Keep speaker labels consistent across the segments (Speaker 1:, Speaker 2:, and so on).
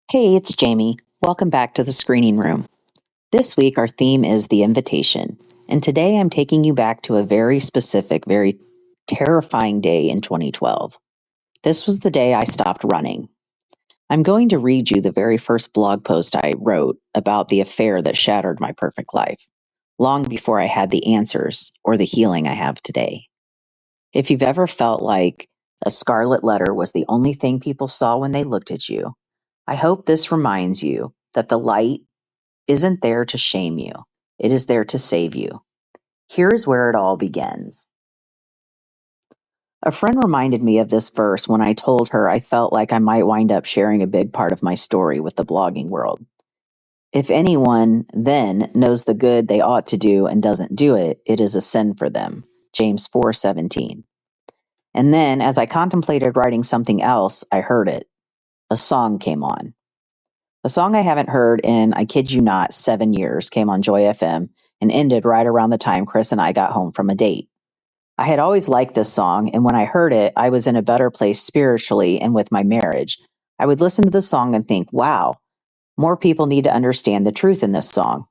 Speaker 1: Hey, it's Jamie. Welcome back to the screening room. This week, our theme is the invitation, and today I'm taking you back to a very specific, very terrifying day in 2012. This was the day I stopped running. I'm going to read you the very first blog post I wrote about the affair that shattered my perfect life, long before I had the answers or the healing I have today. If you've ever felt like a scarlet letter was the only thing people saw when they looked at you, I hope this reminds you that the light isn't there to shame you. It is there to save you. Here's where it all begins. A friend reminded me of this verse when I told her I felt like I might wind up sharing a big part of my story with the blogging world. If anyone then knows the good they ought to do and doesn't do it, it is a sin for them. James 4:17. And then, as I contemplated writing something else, I heard it. A song came on. A song I haven't heard in, I kid you not, 7 years came on Joy FM and ended right around the time Chris and I got home from a date. I had always liked this song, and when I heard it, I was in a better place spiritually and with my marriage. I would listen to the song and think, wow, more people need to understand the truth in this song.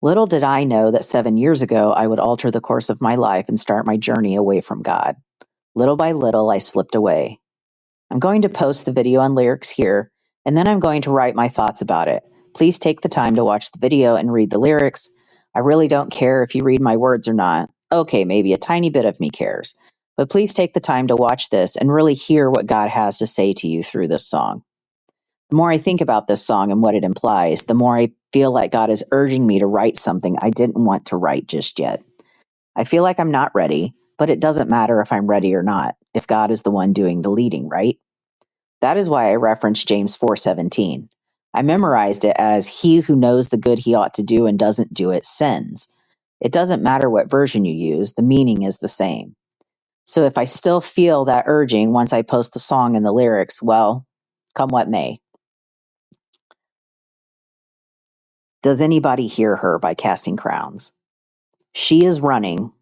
Speaker 1: Little did I know that 7 years ago, I would alter the course of my life and start my journey away from God. Little by little, I slipped away. I'm going to post the video and lyrics here, and then I'm going to write my thoughts about it. Please take the time to watch the video and read the lyrics. I really don't care if you read my words or not. Okay, maybe a tiny bit of me cares. But please take the time to watch this and really hear what God has to say to you through this song. The more I think about this song and what it implies, the more I feel like God is urging me to write something I didn't want to write just yet. I feel like I'm not ready, but it doesn't matter if I'm ready or not, if God is the one doing the leading, right? That is why I referenced James 4:17. I memorized it as he who knows the good he ought to do and doesn't do it sins. It doesn't matter what version you use, the meaning is the same. So if I still feel that urging once I post the song and the lyrics, well, come what may. Does Anybody Hear Her by Casting Crowns? She is running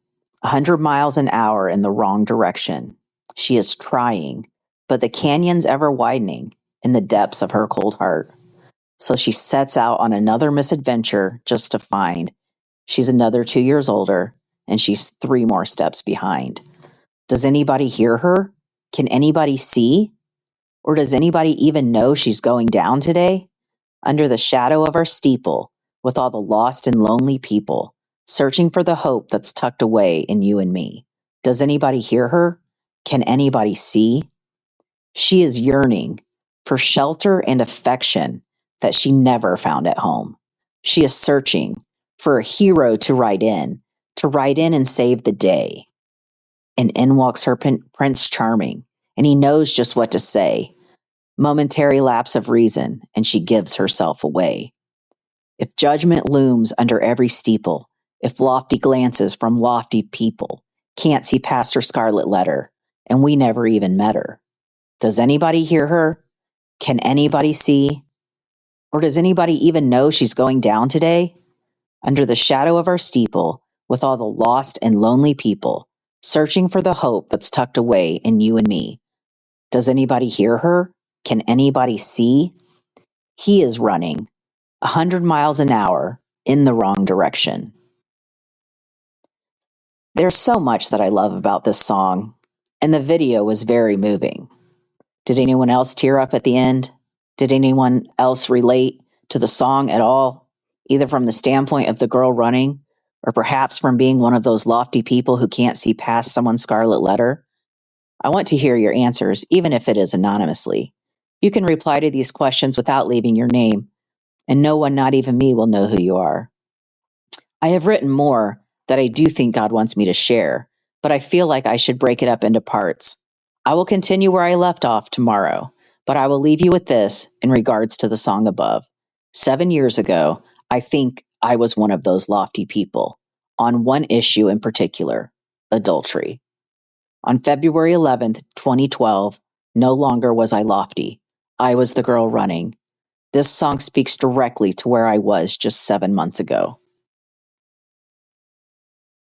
Speaker 1: 100 miles an hour in the wrong direction. She is trying, but the canyon's ever widening in the depths of her cold heart. So she sets out on another misadventure just to find she's another 2 years older and she's 3 more steps behind. Does anybody hear her? Can anybody see? Or does anybody even know she's going down today? Under the shadow of our steeple, with all the lost and lonely people, searching for the hope that's tucked away in you and me. Does anybody hear her? Can anybody see? She is yearning for shelter and affection that she never found at home. She is searching for a hero to ride in and save the day. And in walks her Prince Charming, and he knows just what to say. Momentary lapse of reason, and she gives herself away. If judgment looms under every steeple, if lofty glances from lofty people can't see past her scarlet letter, and we never even met her. Does anybody hear her? Can anybody see? Or does anybody even know she's going down today? Under the shadow of our steeple, with all the lost and lonely people, searching for the hope that's tucked away in you and me. Does anybody hear her? Can anybody see? He is running 100 miles an hour in the wrong direction. There's so much that I love about this song, and the video was very moving. Did anyone else tear up at the end? Did anyone else relate to the song at all, either from the standpoint of the girl running, or perhaps from being one of those lofty people who can't see past someone's scarlet letter? I want to hear your answers, even if it is anonymously. You can reply to these questions without leaving your name, and no one, not even me, will know who you are. I have written more that I do think God wants me to share, but I feel like I should break it up into parts. I will continue where I left off tomorrow, but I will leave you with this in regards to the song above. 7 years ago, I think I was one of those lofty people, on one issue in particular, adultery. On February 11th, 2012, no longer was I lofty. I was the girl running. This song speaks directly to where I was just 7 months ago.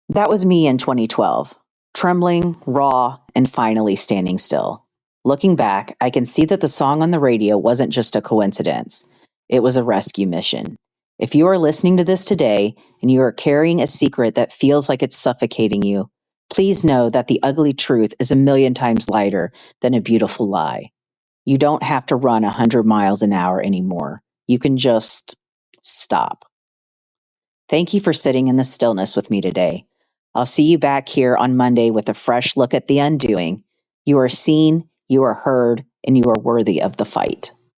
Speaker 1: That was me in 2012, trembling, raw, and finally standing still. Looking back, I can see that the song on the radio wasn't just a coincidence. It was a rescue mission. If you are listening to this today and you are carrying a secret that feels like it's suffocating you, please know that the ugly truth is a million times lighter than a beautiful lie. You don't have to run 100 miles an hour anymore. You can just stop. Thank you for sitting in the stillness with me today. I'll see you back here on Monday with a fresh look at the undoing. You are seen, you are heard, and you are worthy of the fight.